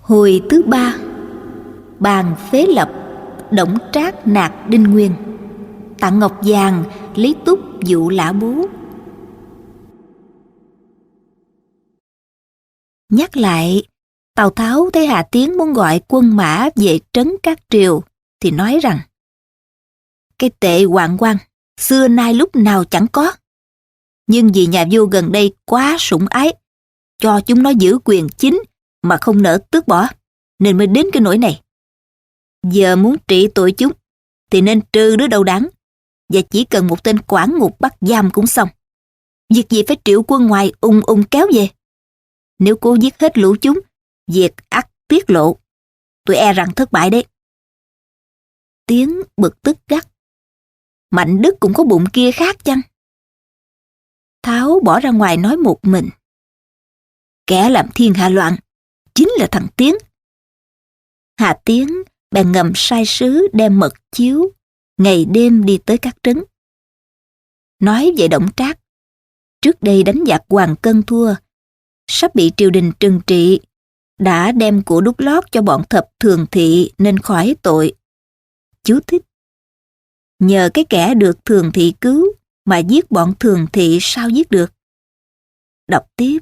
Hồi thứ 3, bàn phế lập, Đổng Trác nạt Đinh Nguyên, Tặng Ngọc Vàng, Lý Túc dụ Lã Bố. Nhắc lại, Tào Tháo thấy Hà Tiến muốn gọi quân mã về trấn các triều, thì nói rằng: cái tệ hoạn quan, xưa nay lúc nào chẳng có. Nhưng vì nhà vua gần đây quá sủng ái, cho chúng nó giữ quyền chính mà không nỡ tước bỏ, nên mới đến cái nỗi này. Giờ muốn trị tội chúng, thì nên trừ đứa đầu đảng, và chỉ cần một tên quản ngục bắt giam cũng xong. Việc gì phải triệu quân ngoài ung kéo về. Nếu cố giết hết lũ chúng, việc ắt tiết lộ. Tôi e rằng thất bại đấy. Tiến bực tức gắt: Mạnh Đức cũng có bụng kia khác chăng? Tháo bỏ ra ngoài nói một mình: kẻ làm thiên hạ loạn chính là thằng Tiến. Hà Tiến bèn ngầm sai sứ đem mật chiếu, ngày đêm đi tới các trấn. Nói về Đổng Trác, trước đây đánh giặc Hoàng Cân thua, sắp bị triều đình trừng trị, đã đem của đút lót cho bọn thập thường thị nên khỏi tội. Chú thích: nhờ cái kẻ được thường thị cứu mà giết bọn thường thị sao giết được. Đọc tiếp: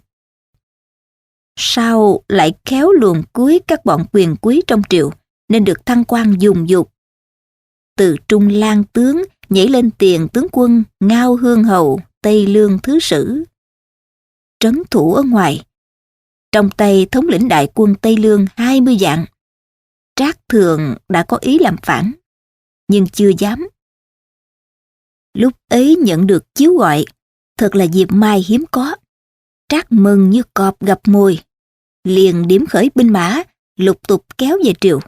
sau lại khéo luồn cuối các bọn quyền quý trong triều, nên được thăng quan dùng dục. Từ Trung Lang tướng nhảy lên tiền tướng quân, Ngao Hương hầu, Tây Lương thứ sử. Trấn thủ ở ngoài, trong tay thống lĩnh đại quân Tây Lương 20 vạn. Trác Thường đã có ý làm phản, nhưng chưa dám. Lúc ấy nhận được chiếu gọi, thật là dịp mai hiếm có. Trác mừng như cọp gặp mồi, liền điểm khởi binh mã, lục tục kéo về triều.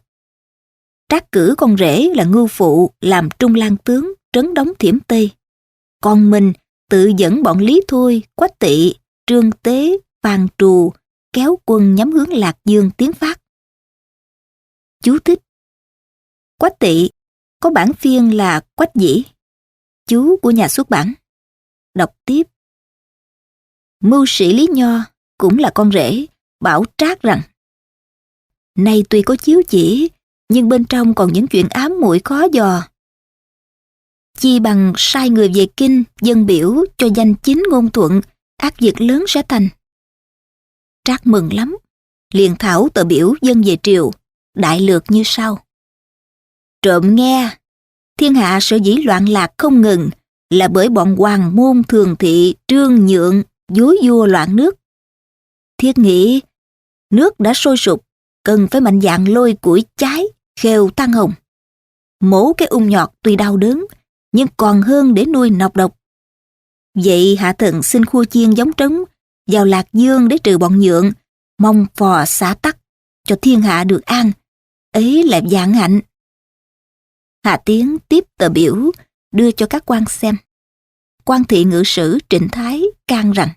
Trác cử con rể là Ngưu Phụ làm Trung Lang tướng trấn đóng Thiểm Tây, còn mình tự dẫn bọn Lý Thôi, Quách Tỵ, Trương Tế, Phan Trù kéo quân nhắm hướng Lạc Dương tiến phát. Chú thích: Quách Tỵ có bản phiên là Quách Dĩ, chú của nhà xuất bản. Đọc tiếp: mưu sĩ Lý Nho cũng là con rể, bảo Trác rằng: nay tuy có chiếu chỉ, nhưng bên trong còn những chuyện ám muội khó dò. Chi bằng sai người về kinh dâng biểu cho danh chính ngôn thuận, ác việc lớn sẽ thành. Trác mừng lắm, liền thảo tờ biểu dâng về triều, đại lược như sau: trộm nghe, thiên hạ sở dĩ loạn lạc không ngừng là bởi bọn hoàng môn thường thị trương nhượng dối vua loạn nước. Thiết nghĩ nước đã sôi sục, cần phải mạnh dạn lôi củi cháy, khều than hồng. Mổ cái ung nhọt tuy đau đớn, nhưng còn hơn để nuôi nọc độc. Vậy hạ thần xin khua chiên giống trống vào Lạc Dương để trừ bọn nhượng, mong phò xả tắc, cho thiên hạ được an. Ấy là vạn hạnh. Hà Tiến tiếp tờ biểu đưa cho các quan xem. Quan thị ngự sử Trịnh Thái can rằng: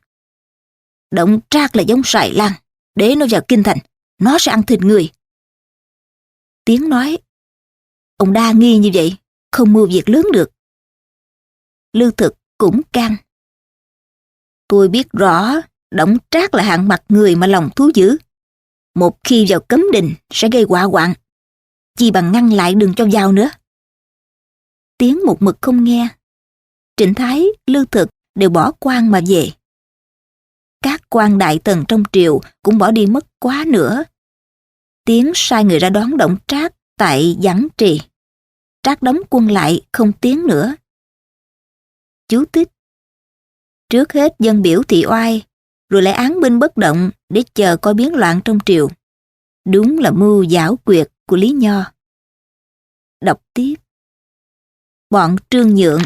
Đổng Trác là giống sài lan, để nó vào kinh thành, nó sẽ ăn thịt người. Tiến nói: ông đa nghi như vậy, không mưu việc lớn được. Lư Thực cũng can: tôi biết rõ Đổng Trác là hạng mặt người mà lòng thú dữ, một khi vào cấm đình sẽ gây họa hoạn, chi bằng ngăn lại đừng cho vào nữa. Tiến một mực không nghe. Trịnh Thái, Lư Thực đều bỏ quan mà về. Các quan đại tần trong triều cũng bỏ đi mất quá nữa. Tiến sai người ra đón Đổng Trác tại Giảng Trì. Trác đóng quân lại không tiến nữa. Chú thích: trước hết dâng biểu thị oai, rồi lại án binh bất động để chờ coi biến loạn trong triều. Đúng là mưu giảo quyệt của Lý Nho. Đọc tiếp: bọn Trương Nhượng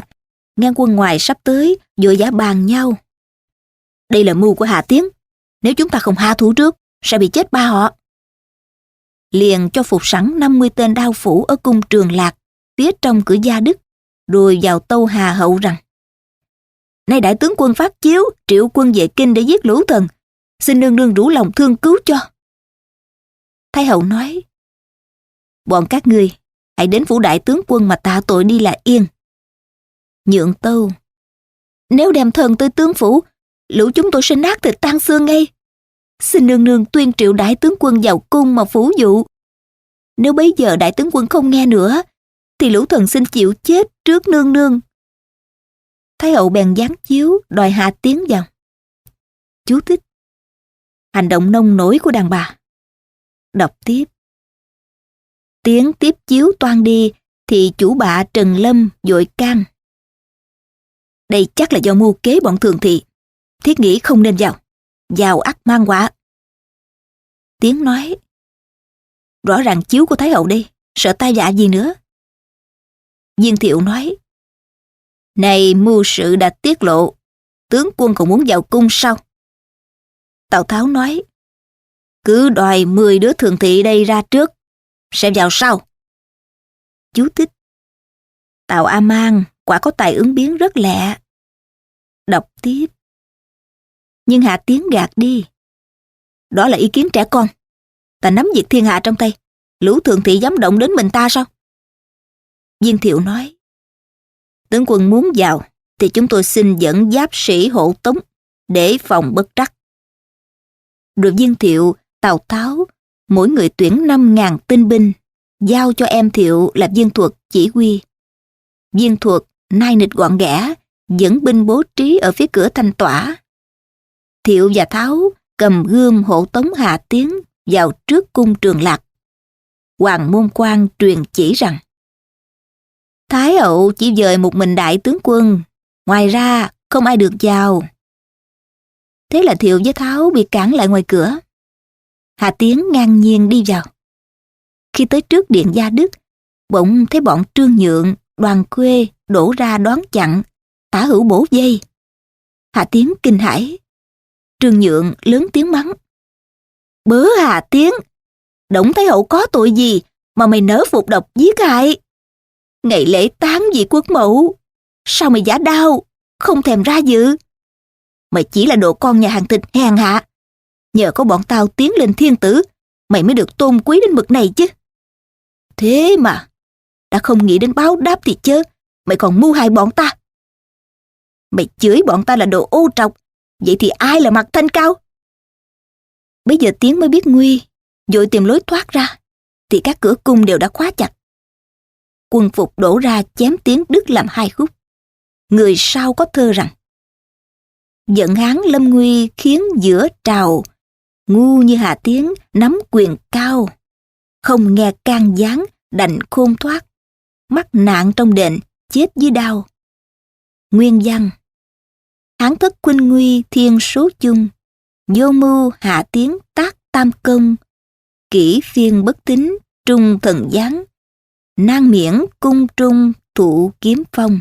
nghe quân ngoài sắp tới, vội vã bàn nhau: đây là mưu của Hà Tiến, nếu chúng ta không hạ thủ trước sẽ bị chết ba họ. Liền cho phục sẵn 50 tên đao phủ ở cung Trường Lạc, phía trong cửa Gia Đức, rồi vào tâu Hà Hậu rằng: nay đại tướng quân phát chiếu triệu quân về kinh để giết lũ thần, xin nương nương rủ lòng thương cứu cho. Thái hậu nói: bọn các ngươi hãy đến phủ đại tướng quân mà tạ tội đi là yên. Nhượng tâu: nếu đem thần tới tướng phủ, lũ chúng tôi sẽ nát thịt tan xương ngay. Xin nương nương tuyên triệu đại tướng quân vào cung mà phủ dụ. Nếu bấy giờ đại tướng quân không nghe nữa, thì lũ thần xin chịu chết trước nương nương. Thái hậu bèn giáng chiếu đòi hạ tiến vào. Chú thích: hành động nông nổi của đàn bà. Đọc tiếp: Tiến tiếp chiếu toan đi, thì chủ bạ Trần Lâm vội can. Đây chắc là do mưu kế bọn thường thị. Thiết nghĩ không nên vào ắt mang họa. Tiến nói: rõ ràng chiếu của Thái hậu đi, sợ tai vạ gì nữa. Viên Thiệu nói: này mưu sự đã tiết lộ, tướng quân còn muốn vào cung sao? Tào Tháo nói: cứ đòi 10 đứa thường thị đây ra trước, sẽ vào sau. Chú thích: Tào A Mang quả có tài ứng biến rất lẹ. Đọc tiếp: nhưng Hạ Tiến gạt đi. Đó là ý kiến trẻ con. Ta nắm việc thiên hạ trong tay, lũ thường thị dám động đến mình ta sao? Viên Thiệu nói: tướng quân muốn vào thì chúng tôi xin dẫn giáp sĩ hộ tống để phòng bất trắc. Rồi Viên Thiệu, Tào Tháo mỗi người tuyển 5.000 tinh binh, giao cho em Thiệu là Viên Thuật chỉ huy. Viên Thuật nai nịch gọn ghẽ, dẫn binh bố trí ở phía cửa Thanh Tỏa. Thiệu và Tháo cầm gươm hộ tống Hạ Tiến vào trước cung Trường Lạc. Hoàng Môn Quan truyền chỉ rằng: Thái hậu chỉ dời một mình đại tướng quân, ngoài ra không ai được vào. Thế là Thiệu với Tháo bị cản lại ngoài cửa. Hạ Tiến ngang nhiên đi vào. Khi tới trước điện Gia Đức, bỗng thấy bọn Trương Nhượng, Đoàn Khuê đổ ra đón chặn, Tả Hữu bổ vây. Hạ Tiến kinh hãi. Trương Nhượng lớn tiếng mắng: bớ Hạ Tiến, Đổng Thái hậu có tội gì mà mày nỡ phục độc giết hại? Ngày lễ táng vị quốc mẫu, sao mày giả đao, không thèm ra dự? Mày chỉ là đồ con nhà hàng thịt hèn hạ. Nhờ có bọn tao tiến lên thiên tử, mày mới được tôn quý đến mực này chứ. Thế mà, đã không nghĩ đến báo đáp thì chớ, mày còn mưu hại bọn ta. Mày chửi bọn ta là đồ ô trọc, vậy thì ai là mặt Thanh Cao? Bây giờ Tiến mới biết nguy, vội tìm lối thoát ra, thì các cửa cung đều đã khóa chặt. Quân phục đổ ra chém Tiến đứt làm 2 khúc. Người sau có thơ rằng: giận hán lâm nguy khiến giữa trào, ngu như Hạ Tiến nắm quyền cao. Không nghe can gián đành khôn thoát, mắc nạn trong đền chết dưới đao. Nguyên văn: hán thất khuynh nguy thiên số chung, vô mưu Hạ Tiến tác tam công. Kỷ phiên bất tín trung thần giáng, nan miễn cung trung thụ kiếm phong.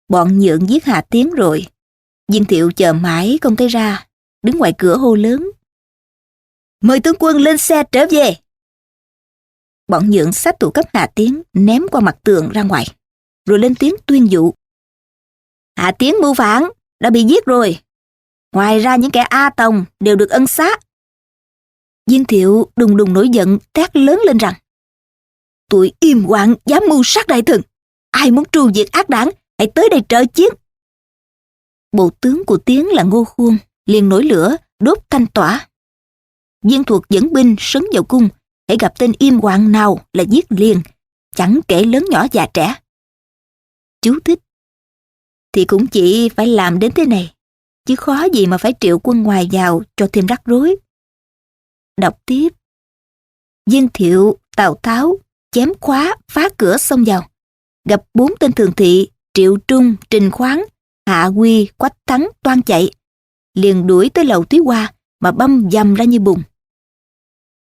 Bọn Nhượng giết Hạ Tiến rồi, Viên Thiệu chờ mãi không thấy ra, đứng ngoài cửa hô lớn: mời tướng quân lên xe trở về. Bọn Nhượng xách tủ cấp Hạ Tiến ném qua mặt tường ra ngoài, rồi lên tiếng tuyên dụ: Hạ Tiến mưu phản, đã bị giết rồi. Ngoài ra những kẻ A Tòng đều được ân xá. Viên Thiệu đùng đùng nổi giận, thét lớn lên rằng: tụi im quạng dám mưu sát đại thần, ai muốn tru diệt ác đảng hãy tới đây trợ chiến. Bộ tướng của Tiến là Ngô Khuôn liền nổi lửa đốt Thanh Tỏa. Viên Thuật dẫn binh sấn vào cung, hãy gặp tên im quạng nào là giết liền, chẳng kể lớn nhỏ già trẻ. Chú thích: thì cũng chỉ phải làm đến thế này, chứ khó gì mà phải triệu quân ngoài vào cho thêm rắc rối. Đọc tiếp: Viên Thiệu, Tào Tháo chém khóa phá cửa xông vào, gặp 4 tên thường thị Triệu Trung, Trình Khoáng, Hạ Quy, Quách Thắng toan chạy, liền đuổi tới lầu Thúy Hoa mà băm dầm ra như bùn.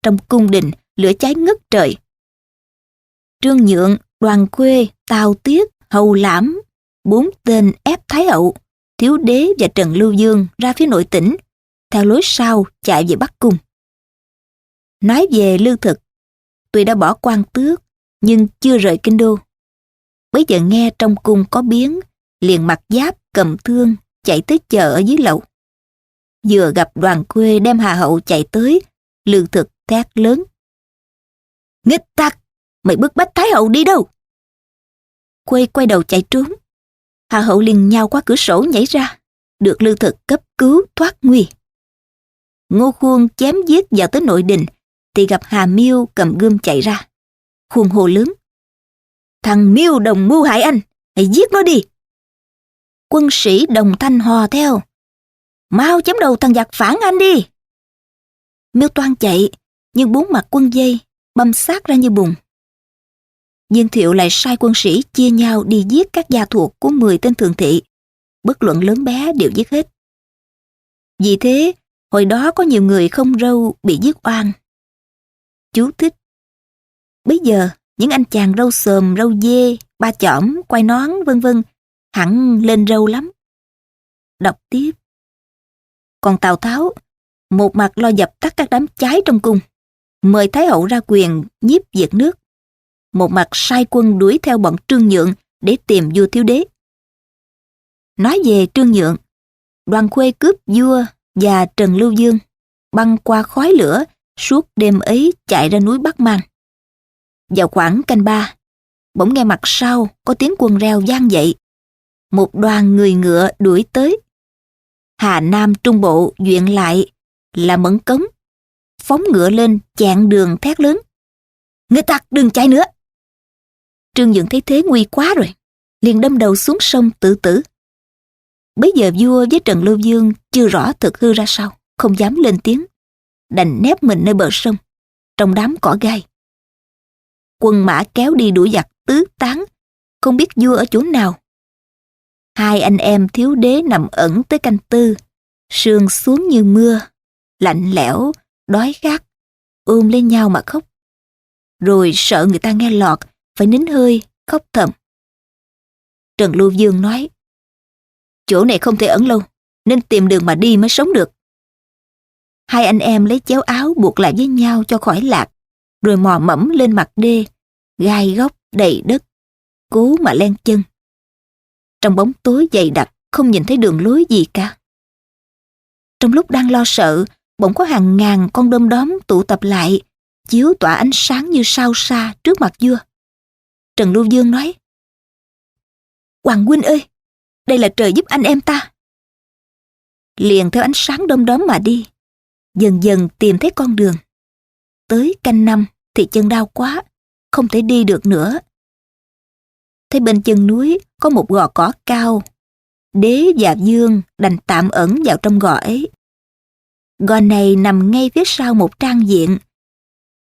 Trong cung đình lửa cháy ngất trời. Trương Nhượng, Đoàn Khuê, Tào Tiết, Hầu Lãm, 4 tên ép Thái hậu, Thiếu Đế và Trần Lưu Dương ra phía nội tỉnh, theo lối sau chạy về Bắc Cung. Nói về Lư Thực, tuy đã bỏ quan tước nhưng chưa rời kinh đô. Bấy giờ nghe trong cung có biến, liền mặc giáp cầm thương chạy tới chờ ở dưới lầu. Vừa gặp Đoàn Khuê đem Hà hậu chạy tới, Lư Thực thét lớn: nghịch tặc, mày bức bách Thái hậu đi đâu? Khuê quay đầu chạy trốn. Hà hậu liền nhào qua cửa sổ nhảy ra, được Lư Thực cấp cứu thoát nguy. Ngô Khuông chém giết vào tới nội đình thì gặp Hà Miêu cầm gươm chạy ra. Khuông hô lớn: "Thằng Miêu đồng mưu hại anh, hãy giết nó đi!" Quân sĩ đồng thanh hò theo: "Mau chém đầu thằng giặc phản anh đi!" Miêu toan chạy, nhưng bốn mặt quân dây băm xác ra như bùn. Dương Thiệu lại sai quân sĩ chia nhau đi giết các gia thuộc của 10 tên thường thị, bất luận lớn bé đều giết hết. Vì thế, hồi đó có nhiều người không râu bị giết oan. Chú thích: bây giờ, những anh chàng râu xồm, râu dê, ba chỏm, quai nón, vân vân, hẳn lên râu lắm. Đọc tiếp. Còn Tào Tháo, một mặt lo dập tắt các đám cháy trong cung, mời Thái hậu ra quyền nhiếp diệt nước, một mặt sai quân đuổi theo bọn Trương Nhượng để tìm vua thiếu đế. Nói về Trương Nhượng, Đoàn Khuê cướp vua và Trần Lưu Dương, băng qua khói lửa, suốt đêm ấy chạy ra núi Bắc Mang. Vào khoảng canh 3, bỗng nghe mặt sau có tiếng quân reo vang dậy. Một đoàn người ngựa đuổi tới. Hà Nam Trung Bộ duyện lại là Mẫn Cống, phóng ngựa lên chặn đường thét lớn: "Người tặc đừng chạy nữa!" Trương Nhượng thấy thế nguy quá rồi, liền đâm đầu xuống sông tự tử. Bấy giờ vua với Trần Lưu Dương chưa rõ thực hư ra sao, không dám lên tiếng, đành nép mình nơi bờ sông, trong đám cỏ gai. Quân mã kéo đi đuổi giặc tứ tán, không biết vua ở chỗ nào. Hai anh em thiếu đế nằm ẩn tới canh 4, sương xuống như mưa, lạnh lẽo, đói khát, ôm lên nhau mà khóc. Rồi sợ người ta nghe lọt, phải nín hơi, khóc thầm. Trần Lưu Dương nói: "Chỗ này không thể ẩn lâu, nên tìm đường mà đi mới sống được." Hai anh em lấy chéo áo buộc lại với nhau cho khỏi lạc, rồi mò mẫm lên mặt đê, gai góc đầy đất, cố mà len chân. Trong bóng tối dày đặc, không nhìn thấy đường lối gì cả. Trong lúc đang lo sợ, bỗng có hàng ngàn con đom đóm tụ tập lại, chiếu tỏa ánh sáng như sao xa trước mặt vua. Trần Lưu Dương nói: "Hoàng huynh ơi, đây là trời giúp anh em ta." Liền theo ánh sáng đom đóm mà đi, dần dần tìm thấy con đường. Tới canh 5 thì chân đau quá, không thể đi được nữa. Thấy bên chân núi có một gò cỏ cao, đế và vương đành tạm ẩn vào trong gò ấy. Gò này nằm ngay phía sau một trang viện.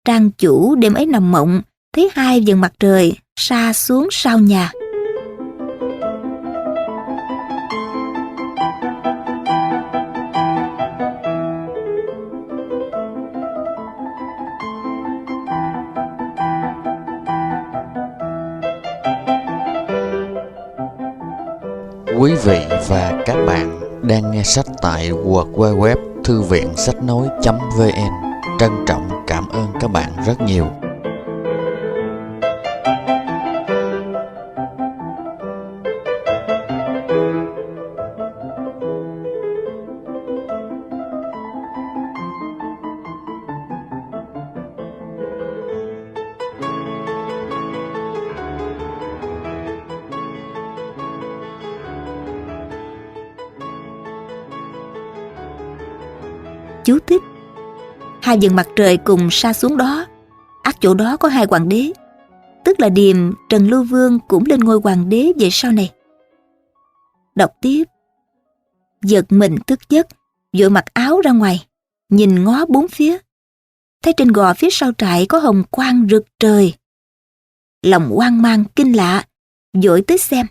Trang chủ đêm ấy nằm mộng, thấy 2 vầng mặt trời sa xuống sau nhà. Quý vị và các bạn đang nghe sách tại www thư viện sách nói.vn. Trân trọng cảm ơn các bạn rất nhiều. Chú thích: 2 vầng mặt trời cùng sa xuống đó, ắt chỗ đó có 2 hoàng đế, tức là Điềm, Trần Lưu Vương cũng lên ngôi hoàng đế về sau này. Đọc tiếp. Giật mình thức giấc, vội mặc áo ra ngoài, nhìn ngó bốn phía, thấy trên gò phía sau trại có hồng quang rực trời. Lòng hoang mang kinh lạ, vội tới xem,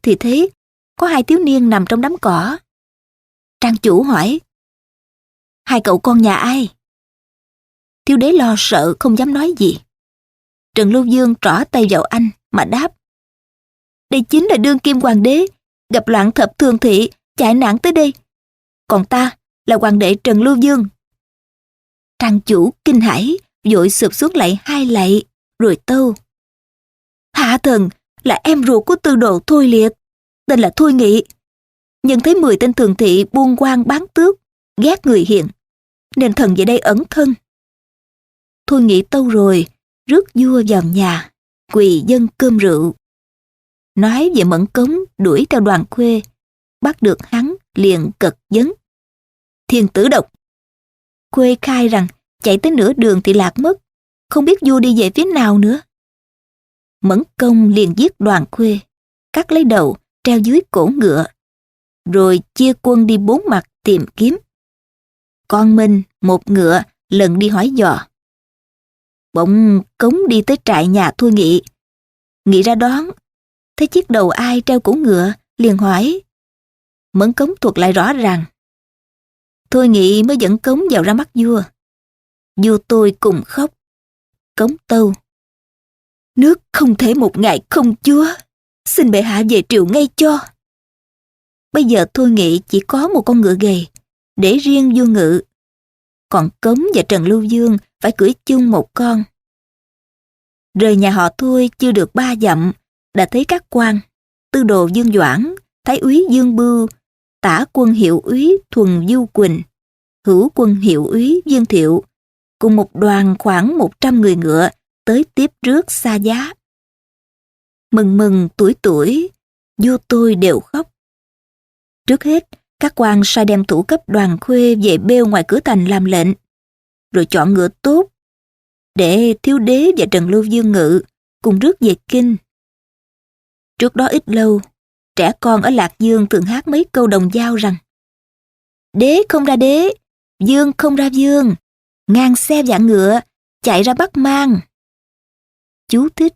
thì thấy có 2 thiếu niên nằm trong đám cỏ. Trang chủ hỏi: "Hai cậu con nhà ai?" Thiếu đế lo sợ không dám nói gì. Trần Lưu Dương trỏ tay vào anh mà đáp: "Đây chính là đương kim hoàng đế, gặp loạn thập thường thị, chạy nạn tới đây. Còn ta là hoàng đệ Trần Lưu Dương." Trang chủ kinh hãi, vội sụp xuống lạy 2 lạy, rồi tâu: "Hạ thần là em ruột của tư đồ Thôi Liệt, tên là Thôi Nghị. Nhưng thấy 10 tên thường thị buôn quan bán tước, ghét người hiền, nên thần về đây ẩn thân." Thôi Nghị tâu rồi, rước vua vào nhà, quỳ dâng cơm rượu. Nói về Mẫn Cống đuổi theo Đoàn Khuê, bắt được hắn liền cật vấn: "Thiên tử độc, Khuê khai rằng chạy tới nửa đường thì lạc mất, không biết vua đi về phía nào nữa. Mẫn Công liền giết Đoàn Khuê, cắt lấy đầu, treo dưới cổ ngựa, rồi chia quân đi bốn mặt tìm kiếm. Con mình một ngựa lần đi hỏi dò. Bỗng Cống đi tới trại nhà Thôi Nghị. Nghị ra đón, thấy chiếc đầu ai treo cổ ngựa, liền hỏi. Mẫn Cống thuật lại rõ ràng. Thôi Nghị mới dẫn Cống vào ra mắt vua. Vua tôi cùng khóc. Cống tâu. Nước không thể một ngày không chúa, xin bệ hạ về triều ngay cho. Bây giờ Thôi Nghị chỉ có một con ngựa gầy, để riêng vua ngự. Còn Cống và Trần Lưu Dương phải cưỡi chung một con. Rời nhà họ Thôi chưa được 3 dặm, đã thấy các quan, tư đồ Dương Doãn, thái úy Dương Bưu, tả quân hiệu úy Thuần Du Quỳnh, hữu quân hiệu úy Dương Thiệu, cùng một đoàn khoảng 100 người ngựa tới tiếp rước xa giá. Mừng mừng tuổi tuổi, vua tôi đều khóc. Trước hết, các quan sai đem thủ cấp Đoàn Khuê về bêu ngoài cửa thành làm lệnh, rồi chọn ngựa tốt để Thiếu Đế và Trần Lưu Dương ngự cùng rước về kinh. Trước đó ít lâu, trẻ con ở Lạc Dương thường hát mấy câu đồng dao rằng: Đế không ra đế, dương không ra dương, ngang xe vạn ngựa, chạy ra Bắc Mang. Chú thích.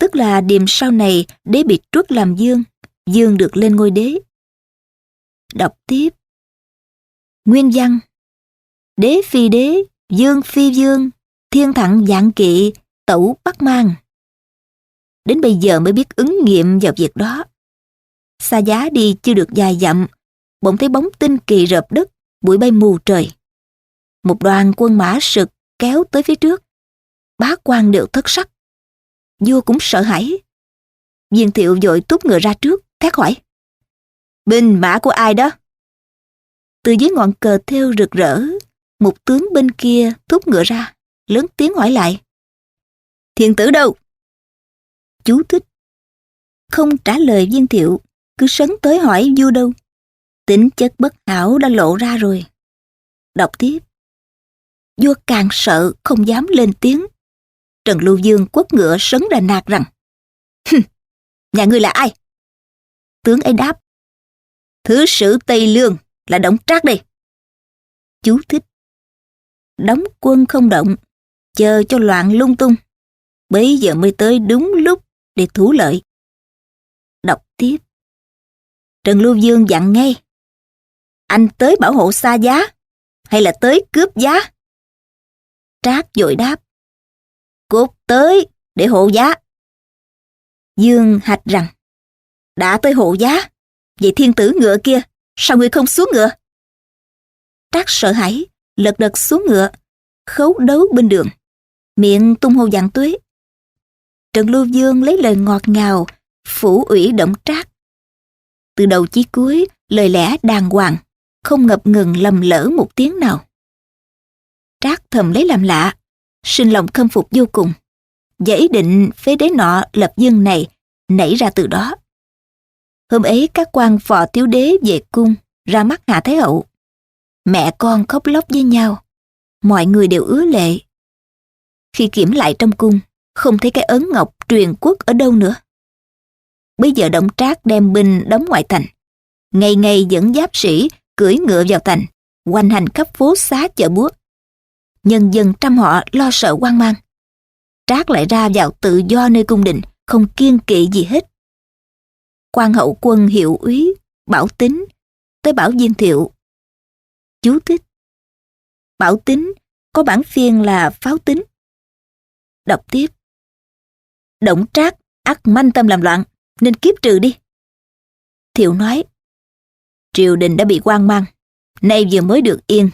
Tức là điềm sau này đế bị truất làm dương, dương được lên ngôi đế. Đọc tiếp. Nguyên văn. Đế phi đế, dương phi dương, thiên thặng vạn kỵ, tẩu Bắc Mang. Đến bây giờ mới biết ứng nghiệm vào việc đó. Xa giá đi chưa được vài dặm, bỗng thấy bóng tinh kỳ rợp đất, bụi bay mù trời. Một đoàn quân mã sực kéo tới phía trước. Bá quan đều thất sắc. Vua cũng sợ hãi. Viên Thiệu vội túc ngựa ra trước, thét hỏi. Binh mã của ai đó? Từ dưới ngọn cờ thêu rực rỡ, một tướng bên kia thúc ngựa ra, lớn tiếng hỏi lại. Thiên tử đâu? Chú thích. Không trả lời Viên Thiệu, cứ sấn tới hỏi vua đâu. Tính chất bất hảo đã lộ ra rồi. Đọc tiếp. Vua càng sợ không dám lên tiếng. Trần Lưu Dương quất ngựa sấn đà nạt rằng: Nhà ngươi là ai? Tướng ấy đáp: Thứ sử Tây Lương là Đổng Trác đây. Chú thích. Đóng quân không động, chờ cho loạn lung tung, bấy giờ mới tới đúng lúc để thủ lợi. Đọc tiếp. Trần Lưu Dương dặn ngay: Anh tới bảo hộ xa giá hay là tới cướp giá? Trác vội đáp: Cốt tới để hộ giá. Dương hạch rằng: Đã tới hộ giá, vậy thiên tử ngựa kia, sao ngươi không xuống ngựa? Trác sợ hãi, lật đật xuống ngựa, khấu đấu bên đường, miệng tung hô vạn tuế. Trần Lưu Dương lấy lời ngọt ngào, phủ ủy Đổng Trác. Từ đầu chí cuối, lời lẽ đàng hoàng, không ngập ngừng lầm lỡ một tiếng nào. Trác thầm lấy làm lạ, sinh lòng khâm phục vô cùng, và ý định phế đế nọ lập dương này nảy ra từ đó. Hôm ấy các quan phò Thiếu Đế về cung ra mắt Hạ Thái Hậu. Mẹ con khóc lóc với nhau, mọi người đều ứa lệ. Khi kiểm lại trong cung, không thấy cái ấn ngọc truyền quốc ở đâu nữa. Bây giờ Đổng Trác đem binh đóng ngoại thành, ngày ngày dẫn giáp sĩ cưỡi ngựa vào thành, hoành hành khắp phố xá chợ búa. Nhân dân trăm họ lo sợ hoang mang. Trác lại ra vào tự do nơi cung đình, không kiêng kỵ gì hết. Quan hậu quân hiệu úy Bảo Tín tới bảo Viên Thiệu. Chú thích. Bảo Tín có bản phiên là Pháo Tín. Đọc tiếp. Đổng Trác ắt manh tâm làm loạn, nên kiếp trừ đi. Thiệu nói: Triều đình đã bị hoang mang, nay vừa mới được yên,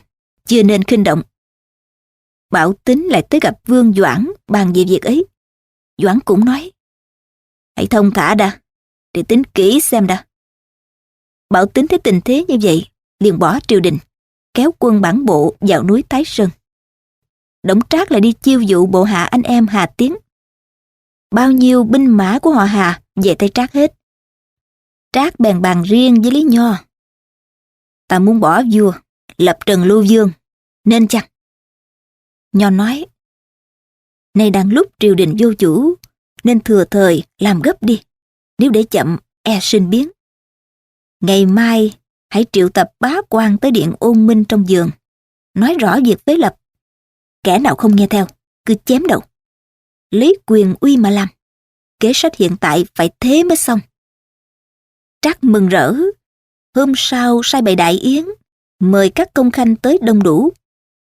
chưa nên khinh động. Bảo Tín lại tới gặp Vương Doãn bàn về việc ấy. Doãn cũng nói: Hãy thông thả đã, để tính kỹ xem đã. Bảo Tín thấy tình thế như vậy, liền bỏ triều đình, kéo quân bản bộ vào núi Thái Sơn. Đổng Trác lại đi chiêu dụ bộ hạ anh em Hà Tiến. Bao nhiêu binh mã của họ Hà về tay Trác hết. Trác bèn bàn riêng với Lý Nho: Ta muốn bỏ vua, lập Trần Lưu Dương, Nên chăng? Nho nói, nay đang lúc triều đình vô chủ, nên thừa thời làm gấp đi. Nếu để chậm, e sinh biến. Ngày mai, hãy triệu tập bá quan tới điện Ôn Minh trong giường. Nói rõ việc phế lập. Kẻ nào không nghe theo, cứ chém đầu. Lấy quyền uy mà làm. Kế sách hiện tại phải thế mới xong. Trác mừng rỡ. Hôm sau sai bày đại yến, mời các công khanh tới đông đủ.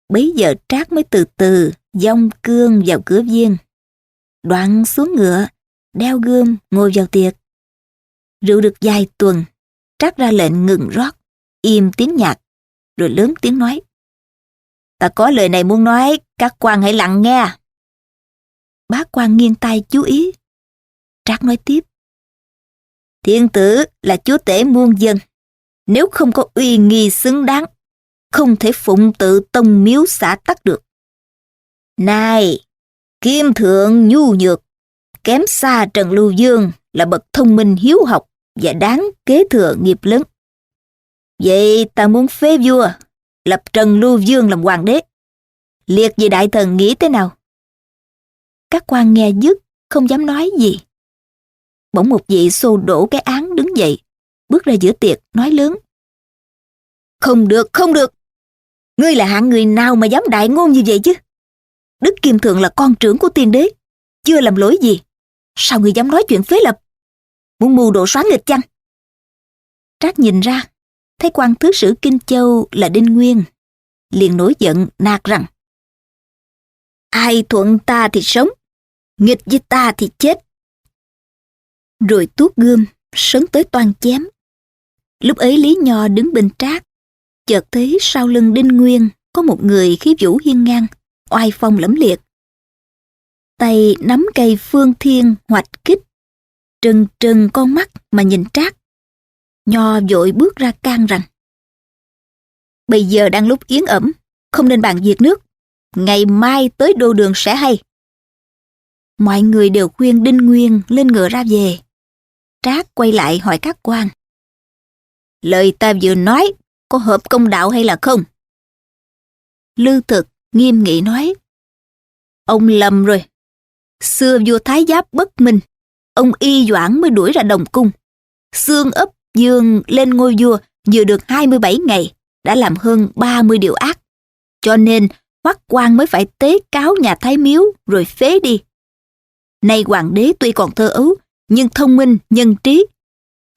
Bấy giờ Trác mới từ từ dong cương vào cửa viên. Đoạn xuống ngựa, đeo gươm ngồi vào tiệc. Rượu được vài tuần, Trác ra lệnh ngừng rót, im tiếng nhạc, rồi lớn tiếng nói. Ta có lời này muốn nói, các quan hãy lặng nghe. Bá quan nghiêng tai chú ý. Trác nói tiếp. Thiên tử là chúa tể muôn dân. Nếu không có uy nghi xứng đáng, không thể phụng tự tông miếu xã tắc được. Này, Kim Thượng nhu nhược, kém xa Trần Lưu Dương là bậc thông minh hiếu học và đáng kế thừa nghiệp lớn. Vậy ta muốn phế vua, lập Trần Lưu Dương làm hoàng đế. Liệt vị đại thần nghĩ thế nào? Các quan nghe dứt, không dám nói gì. Bỗng một vị xô đổ cái án đứng dậy, bước ra giữa tiệc, nói lớn. Không được, không được. Ngươi là hạng người nào mà dám đại ngôn như vậy chứ? Đức Kim Thượng là con trưởng của tiên đế, chưa làm lỗi gì. Sao ngươi dám nói chuyện phế lập? Muốn mưu đồ soán nghịch chăng? Trác nhìn ra, thấy quan thứ sử Kinh Châu là Đinh Nguyên, liền nổi giận nạt rằng: Ai thuận ta thì sống, nghịch với ta thì chết. Rồi tuốt gươm, sấn tới toan chém. Lúc ấy Lý Nho đứng bên Trác, chợt thấy sau lưng Đinh Nguyên có một người khí vũ hiên ngang, oai phong lẫm liệt. Tay nắm cây phương thiên hoạch kích, trừng trừng con mắt mà nhìn Trác. Nho vội bước ra can rằng: Bây giờ đang lúc yến ẩm, không nên bàn việc nước. Ngày mai tới đô đường sẽ hay. Mọi người đều khuyên Đinh Nguyên lên ngựa ra về. Trác quay lại hỏi các quan: Lời ta vừa nói có hợp công đạo hay là không? Lư Thực nghiêm nghị nói: Ông lầm rồi. Xưa vua Thái Giáp bất minh, ông Y Doãn mới đuổi ra Đồng Cung. Xương ấp Dương lên ngôi vua vừa được 27 ngày, đã làm hơn 30 điều ác. Cho nên Hoắc Quan mới phải tế cáo nhà Thái Miếu rồi phế đi. Nay hoàng đế tuy còn thơ ấu, nhưng thông minh, nhân trí,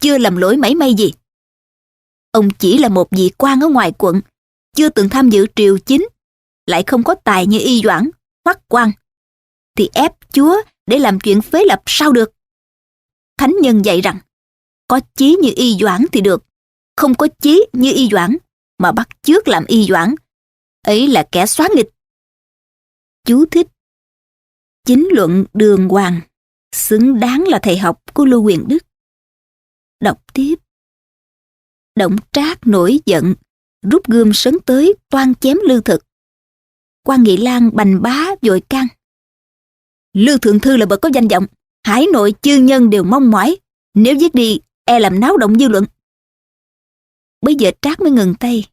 chưa làm lỗi mảy may gì. Ông chỉ là một vị quan ở ngoài quận, chưa từng tham dự triều chính, lại không có tài như Y Doãn, Hoắc Quan, thì ép chúa để làm chuyện phế lập sao được? Thánh nhân dạy rằng, có chí như Y Doãn thì được, không có chí như Y Doãn mà bắt chước làm Y Doãn, ấy là kẻ xóa nghịch. Chú thích: Chính luận đường hoàng, xứng đáng là thầy học của Lưu Huyền Đức. Đọc tiếp. Đổng Trác nổi giận, rút gươm sấn tới toan chém Lư Thực. Quan Nghị Lang bành bá vội can: Lư thượng thư là bậc có danh vọng, hải nội chư nhân đều mong mỏi, nếu giết đi e làm náo động dư luận. Bây giờ Trác mới ngừng tay.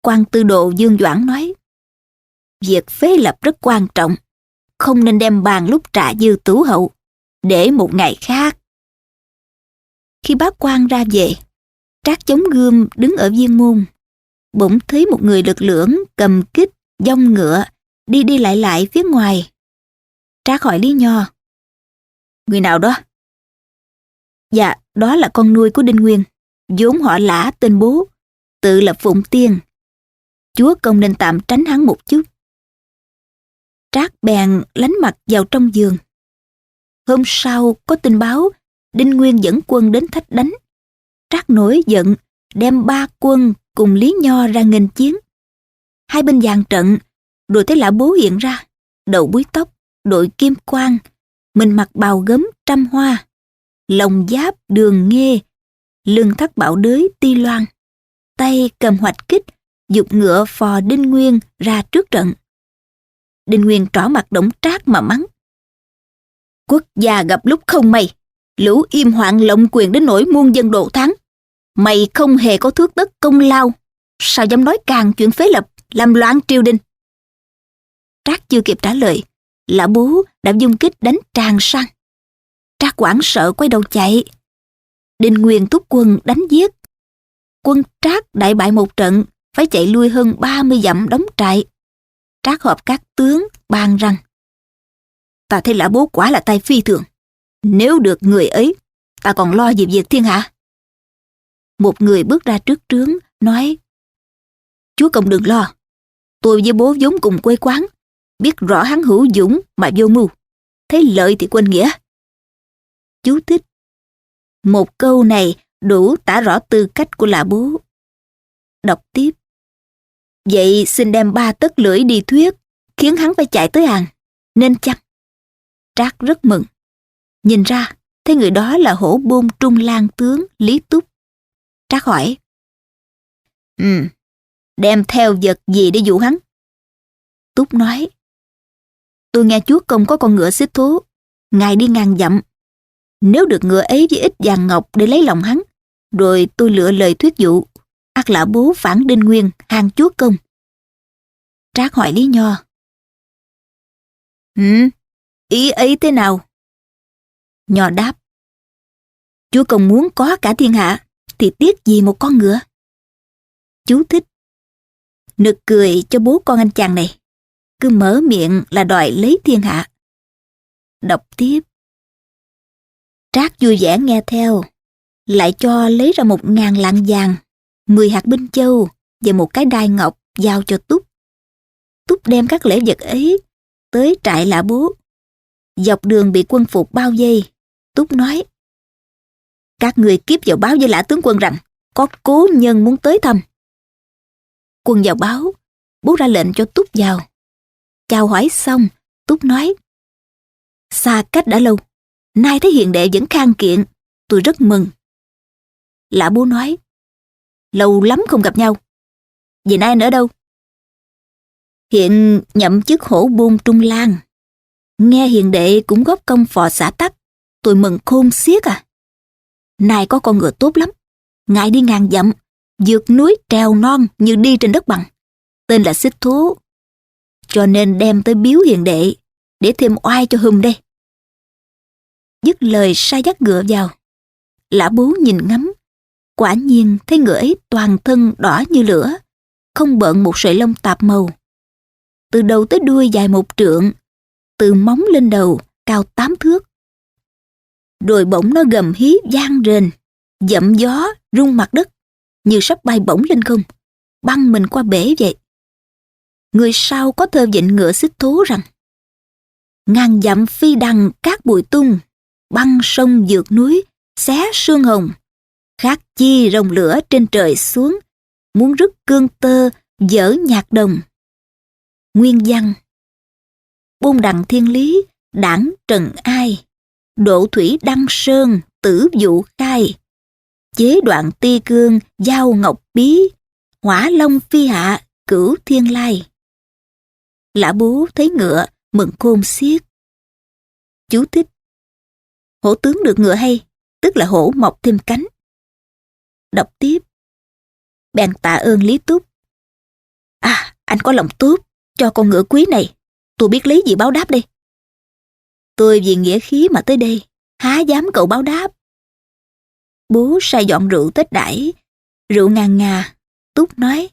Quan tư đồ Dương Doãn nói: Việc phế lập rất quan trọng, không nên đem bàn lúc trà dư tửu hậu, để một ngày khác. Khi bá quan ra về, Trác chống gươm đứng ở viên môn, bỗng thấy một người lực lưỡng cầm kích dong ngựa đi đi lại lại phía ngoài. Trác hỏi Lý Nho: Người nào đó? Dạ, đó là con nuôi của Đinh Nguyên, vốn họ Lã tên Bố, tự là Phụng Tiên. Chúa công nên tạm tránh hắn một chút. Trác bèn lánh mặt vào trong giường. Hôm sau có tin báo Đinh Nguyên dẫn quân đến thách đánh. Trác nổi giận, đem 3 quân cùng Lý Nho ra nghênh chiến. Hai bên dàn trận, rồi thấy Lã Bố hiện ra, đầu búi tóc, đội kim quan, mình mặc bào gấm trăm hoa, lồng giáp đường nghê, lưng thắt bảo đới ti loan, tay cầm hoạch kích, giục ngựa phò Đinh Nguyên ra trước trận. Đinh Nguyên trỏ mặt Đổng Trác mà mắng: Quốc gia gặp lúc không may, lũ im hoạn lộng quyền đến nỗi muôn dân độ thắng. Mày không hề có thước tất công lao, sao dám nói càng chuyện phế lập? làm loạn triều đình. Trác chưa kịp trả lời, Lã Bố đã dung kích đánh tràn sang. Trác hoảng sợ quay đầu chạy. Đinh Nguyên thúc quân đánh giết. Quân Trác đại bại một trận, phải chạy lui hơn 30 dặm đóng trại. Trác họp các tướng bàn rằng: ta thấy Lã Bố quả là tay phi thường. Nếu được người ấy, ta còn lo gì việc thiên hạ. Một người bước ra trước trướng, nói: chúa công đừng lo. Tôi với bố vốn cùng quê quán, biết rõ hắn hữu dũng mà vô mưu. Thấy lợi thì quên nghĩa. Chú thích: một câu này đủ tả rõ tư cách của Lã Bố. Đọc tiếp: vậy xin đem 3 tấc lưỡi đi thuyết, khiến hắn phải chạy tới hàng, nên chăng? Trác rất mừng. Nhìn ra, thấy người đó là Hổ Bôn Trung Lang tướng Lý Túc. Trác hỏi: đem theo vật gì để dụ hắn? Túc nói: tôi nghe chúa công có con ngựa xích thố, ngài đi ngàn dặm. Nếu được ngựa ấy với ít vàng ngọc để lấy lòng hắn, rồi tôi lựa lời thuyết dụ, ắt Lã Bố phản Đinh Nguyên hàng chúa công. Trác hỏi Lý Nho: ý ấy thế nào? Nho đáp: chúa công muốn có cả thiên hạ, thì tiếc gì một con ngựa. Chú thích: nực cười cho bố con anh chàng này, cứ mở miệng là đòi lấy thiên hạ. Đọc tiếp: Trác vui vẻ nghe theo, lại cho lấy ra 1000 lạng vàng, 10 hạt binh châu và một cái đai ngọc giao cho Túc. Túc đem các lễ vật ấy tới trại Lã Bố. Dọc đường bị quân phục bao vây, Túc nói: các người kiếp vào báo với Lã tướng quân rằng có cố nhân muốn tới thăm. Quân vào báo, bố ra lệnh cho Túc vào. Chào hỏi xong, Túc nói: xa cách đã lâu, nay thấy hiền đệ vẫn khang kiện, tôi rất mừng. Lã Bố nói: lâu lắm không gặp nhau, vậy nay anh ở đâu? Hiện nhậm chức Hổ Bôn Trung Lang. Nghe hiền đệ cũng góp công phò xã Tắc, tôi mừng khôn xiết à. Nay có con ngựa tốt lắm, ngài đi ngàn dặm, vượt núi trèo non như đi trên đất bằng, tên là Xích Thố. Cho nên đem tới biếu hiền đệ, để thêm oai cho hùm đây. Dứt lời sai dắt ngựa vào. Lã Bố nhìn ngắm, quả nhiên thấy ngựa ấy toàn thân đỏ như lửa, không bợn một sợi lông tạp màu. Từ đầu tới đuôi dài 1 trượng, từ móng lên đầu cao 8 thước. Rồi bỗng nó gầm hí vang rền, dậm gió rung mặt đất, như sắp bay bổng lên không, băng mình qua bể vậy. Người sau có thơ vịnh ngựa Xích Thố rằng: ngàn dặm phi đằng cát bụi tung, băng sông vượt núi xé sương hồng, khát chi rồng lửa trên trời xuống, muốn rứt cương tơ dở nhạc đồng. Nguyên văn: Bôn đằng thiên lý đảng trần ai, độ thủy đăng sơn tử dụ khai, chế đoạn ti cương giao ngọc bí, hỏa long phi hạ cửu thiên lai. Lã Bố thấy ngựa mừng khôn xiết. Chú thích: hổ tướng được ngựa hay, tức là hổ mọc thêm cánh. Đọc tiếp: bèn tạ ơn Lý Túc. À, anh có lòng tốt, cho con ngựa quý này, tôi biết lấy gì báo đáp đây. Tôi vì nghĩa khí mà tới đây, há dám cậu báo đáp. Bố sai dọn rượu Tết đãi, rượu ngàn ngà. Túc nói: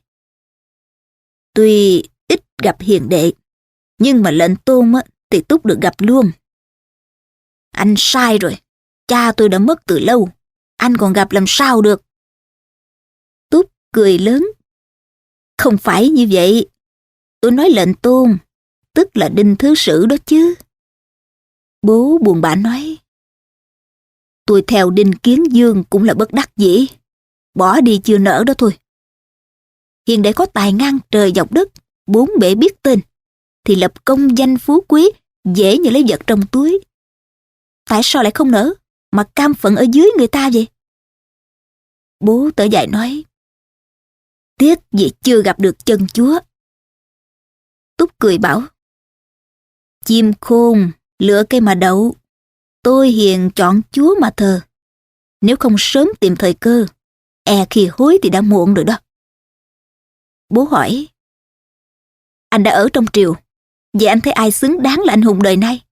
tuy ít gặp hiền đệ, nhưng mà lệnh tôn thì Túc được gặp luôn. Anh sai rồi, cha tôi đã mất từ lâu, anh còn gặp làm sao được. Túc cười lớn: không phải như vậy, tôi nói lệnh tôn, tức là Đinh Thứ Sử đó chứ. Bố buồn bã nói: tôi theo Đinh Kiến Dương cũng là bất đắc dĩ, bỏ đi chưa nỡ đó thôi. Hiền đệ có tài ngang trời dọc đất, 4 bể biết tên, thì lập công danh phú quý, dễ như lấy vật trong túi. Tại sao lại không nỡ, mà cam phận ở dưới người ta vậy? Bố thở dài nói: tiếc vì chưa gặp được chân chúa. Túc cười bảo: chim khôn lựa cây mà đậu, tôi hiền chọn chúa mà thờ. Nếu không sớm tìm thời cơ, e khi hối thì đã muộn rồi đó. Bố hỏi: Anh đã ở trong triều, vậy anh thấy ai xứng đáng là anh hùng đời nay?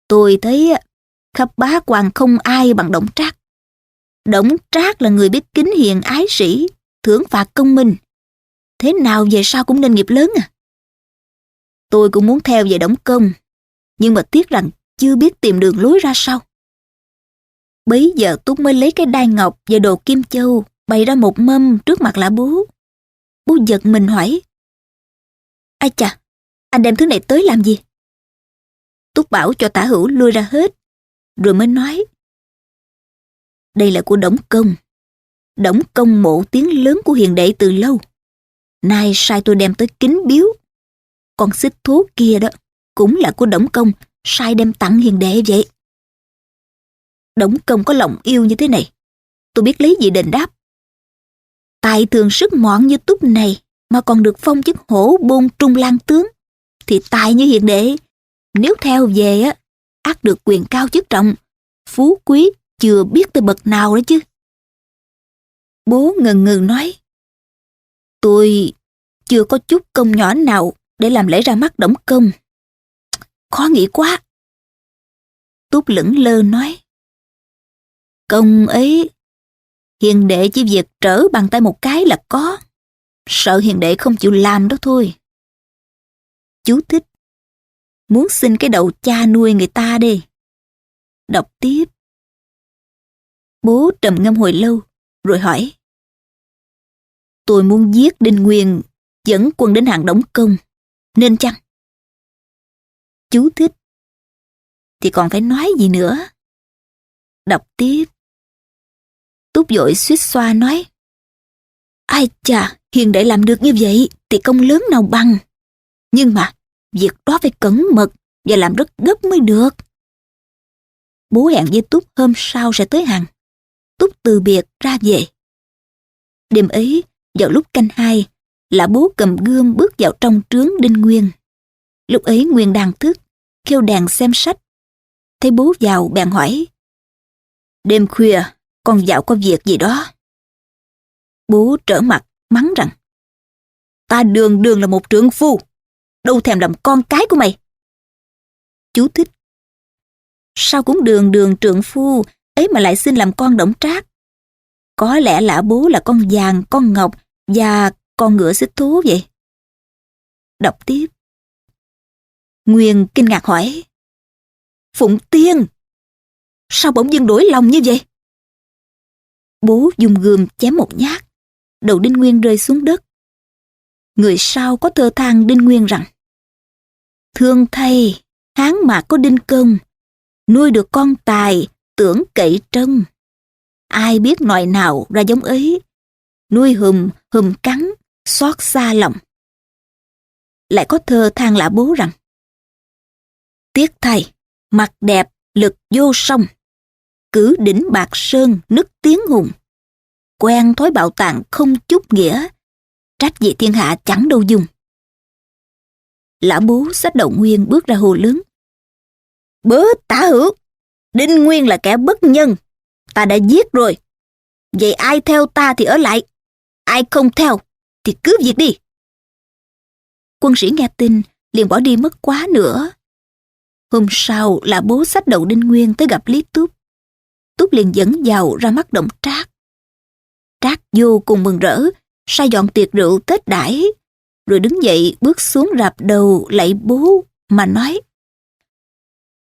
Tôi thấy khắp bá quan không ai bằng Đổng Trác. Đổng Trác là người biết kính hiền ái sĩ, thưởng phạt công minh. Thế nào về sau cũng nên nghiệp lớn à. Tôi cũng muốn theo về Đổng Công, nhưng mà tiếc rằng chưa biết tìm đường lối ra sao. Bấy giờ Túc mới lấy cái đai ngọc và đồ kim châu bày ra một mâm trước mặt Lã Bố. Bố giật mình hỏi: Ai chà, anh đem thứ này tới làm gì? Túc bảo cho Tả Hữu lui ra hết, rồi mới nói: Đây là của Đổng Công. Đổng Công mộ tiếng lớn của hiền đệ từ lâu, nay sai tôi đem tới kính biếu. Con xích thố kia đó cũng là của Đổng Công, sai đem tặng hiền đệ vậy. Đổng Công có lòng yêu như thế này, tôi biết lấy gì đền đáp. Tài thường sức mọn như Túc này mà còn được phong chức hổ bôn trung lang tướng, thì tài như hiền đệ, nếu theo về á, ắt được quyền cao chức trọng, phú quý chưa biết tới bậc nào đó chứ. Bố ngần ngừ nói: Tôi chưa có chút công nhỏ nào để làm lễ ra mắt Đổng Công. Khó nghĩ quá. Túc lững lơ nói: Công ấy, hiền đệ chỉ việc trở bàn tay một cái là có. Sợ hiền đệ không chịu làm đó thôi. Chú thích: muốn xin cái đầu cha nuôi người ta đi. Đọc tiếp. Bố trầm ngâm hồi lâu, rồi hỏi: Tôi muốn giết Đinh Nguyên, dẫn quân đến hàng Đổng Công, nên chăng? Chú thích: thì còn phải nói gì nữa. Đọc tiếp. Túc vội suýt xoa nói: Ai chà, hiền đệ làm được như vậy thì công lớn nào bằng. Nhưng mà việc đó phải cẩn mật và làm rất gấp mới được. Bố hẹn với Túc hôm sau sẽ tới hàng. Túc từ biệt ra về. Đêm ấy, vào lúc canh 2, Lã Bố cầm gươm bước vào trong trướng Đinh Nguyên. Lúc ấy Nguyên đang thức, khêu đàn xem sách. Thấy bố vào bèn hỏi: Đêm khuya, con vào có việc gì đó? Bố trở mặt mắng rằng: Ta đường đường là một trượng phu, đâu thèm làm con cái của mày. Chú thích: sao cũng đường đường trượng phu ấy mà lại xin làm con Đổng Trác. Có lẽ Lã Bố là con vàng, con ngọc và con ngựa xích thố vậy. Đọc tiếp. Nguyên kinh ngạc hỏi: Phụng Tiên, sao bỗng dưng đổi lòng như vậy? Bố dùng gươm chém một nhát, đầu Đinh Nguyên rơi xuống đất. Người sau có thơ than Đinh Nguyên rằng: Thương thay, Hán mạc có Đinh Công, nuôi được con tài, tưởng cậy trân. Ai biết nòi nào ra giống ấy, nuôi hùm, hùm cắn, xót xa lòng. Lại có thơ than Lã Bố rằng: Tiếc thay, mặt đẹp, lực vô song, cử đỉnh bạc sơn, nức tiếng hùng. Quen thói bạo tàn không chút nghĩa, trách gì thiên hạ chẳng đâu dùng. Lã Bố xách đầu Nguyên bước ra hồ lớn: Bớ Tả Hữu, Đinh Nguyên là kẻ bất nhân, ta đã giết rồi. Vậy ai theo ta thì ở lại, ai không theo thì cứ việc đi. Quân sĩ nghe tin liền bỏ đi mất quá nữa. Hôm sau Lã Bố xách đầu Đinh Nguyên tới gặp Lý Túc. Túc liền dẫn vào ra mắt Đổng Trác. Trác vô cùng mừng rỡ, sai dọn tiệc rượu tết đãi, rồi đứng dậy bước xuống rạp đầu lạy bố mà nói: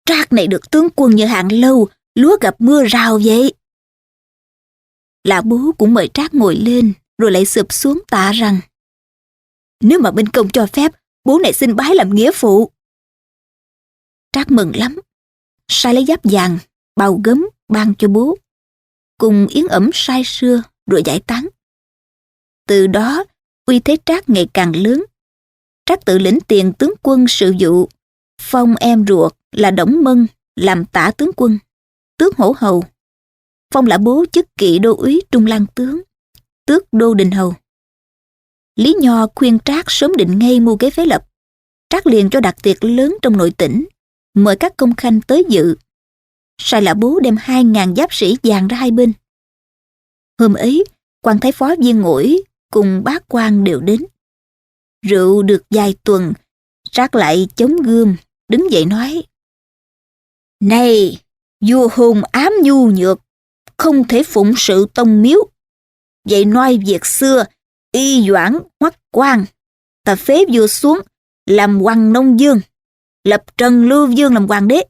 Trác này được tướng quân như Hạng Lâu, lúa gặp mưa rào vậy. Lã Bố cũng mời Trác ngồi lên, rồi lại sụp xuống tạ rằng: Nếu mà binh công cho phép, bố này xin bái làm nghĩa phụ. Trác mừng lắm, sai lấy giáp vàng, bào gấm ban cho bố, cùng yến ẩm say sưa rồi giải tán. Từ đó, uy thế Trác ngày càng lớn. Trác tự lĩnh tiền tướng quân sự vụ, phong em ruột là Đổng Mân làm tả tướng quân, tước hổ hầu, phong Lã Bố chức kỵ đô úy trung lang tướng, tước đô đình hầu. Lý Nho khuyên Trác sớm định ngay mưu kế phế lập. Trác liền cho đặt tiệc lớn trong nội tỉnh, mời các công khanh tới dự. Sai Lã Bố đem 2.000 giáp sĩ dàn ra hai bên. Hôm ấy, quan thái phó Viên Ngũi cùng bá quan đều đến. Rượu được vài tuần, Trác lại chống gươm, đứng dậy nói: Này, vua hùng ám nhu nhược, không thể phụng sự tông miếu. Vậy noi việc xưa, y doãn hoắc quan, ta phế vua xuống, làm hoàng nông dương, lập Trần Lưu Vương làm hoàng đế.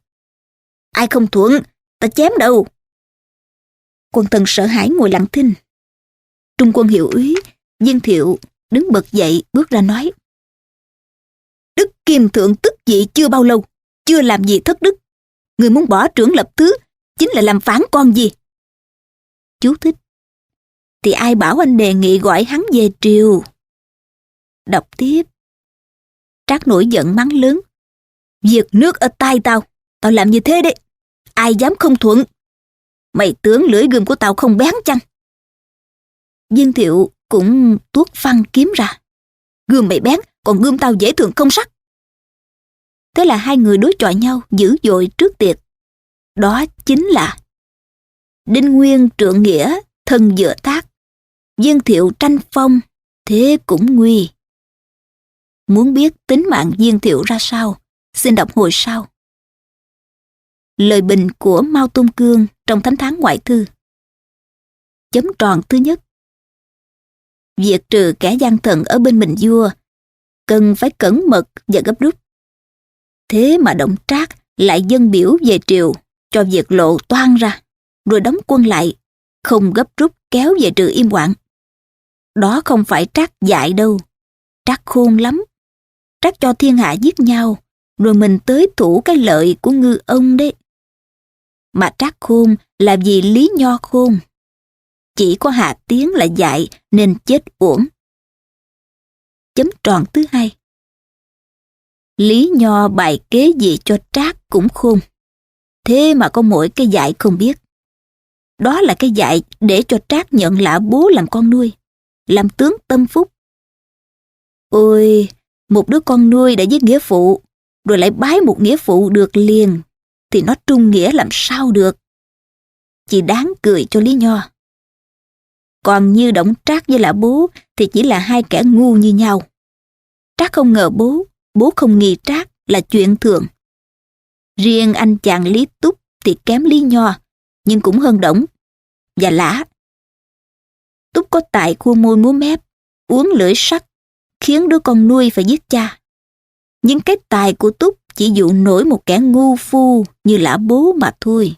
Ai không thuận, ta chém đầu. Quân thần sợ hãi ngồi lặng thinh. Trung quân hiệu úy Viên Thiệu đứng bật dậy bước ra nói: Đức Kim Thượng tức vị chưa bao lâu, chưa làm gì thất đức. Người muốn bỏ trưởng lập thứ, chính là làm phản con gì. Chú thích: Thì ai bảo anh đề nghị gọi hắn về triều. Đọc tiếp. Trác nổi giận mắng lớn: Việc nước ở tay tao, tao làm như thế đấy. Ai dám không thuận? Mày tưởng lưỡi gươm của tao không bén chăng? Viên Thiệu cũng tuốt phăng kiếm ra. Gươm mày bén, còn gươm tao dễ thương không sắc. Thế là hai người đối chọi nhau dữ dội trước tiệc. Đó chính là Đinh Nguyên trượng nghĩa, thân dựa thác. Viên Thiệu tranh phong, thế cũng nguy. Muốn biết tính mạng Viên Thiệu ra sao, xin đọc hồi sau. Lời bình của Mao Tôn Cương trong Thánh Thắng Ngoại Thư. Chấm tròn thứ nhất. Việc trừ kẻ gian thần ở bên mình vua, cần phải cẩn mật và gấp rút. Thế mà Đổng Trác lại dâng biểu về triều, cho việc lộ toan ra, rồi đóng quân lại, không gấp rút kéo về trừ im quạng. Đó không phải Trác dại đâu, Trác khôn lắm. Trác cho thiên hạ giết nhau, rồi mình tới thủ cái lợi của ngư ông đấy. Mà Trác khôn là vì Lý Nho khôn. Chỉ có Hà Tiến là dại nên chết uổng. Chấm tròn thứ hai. Lý Nho bày kế gì cho Trác cũng khôn. Thế mà có mỗi cái dại không biết. Đó là cái dại để cho Trác nhận lã bố làm con nuôi, làm tướng tâm phúc. Ôi, một đứa con nuôi đã giết nghĩa phụ, rồi lại bái một nghĩa phụ được liền, thì nó trung nghĩa làm sao được. Chỉ đáng cười cho Lý Nho. Còn như Đổng Trác với lã bố thì chỉ là hai kẻ ngu như nhau. Trác không ngờ bố, bố không nghi Trác là chuyện thường. Riêng anh chàng Lý Túc thì kém Lý Nho, nhưng cũng hơn Đổng và Lã. Túc có tài khua môi múa mép, uống lưỡi sắc, khiến đứa con nuôi phải giết cha. Nhưng cái tài của Túc chỉ dụ nổi một kẻ ngu phu như Lã bố mà thôi.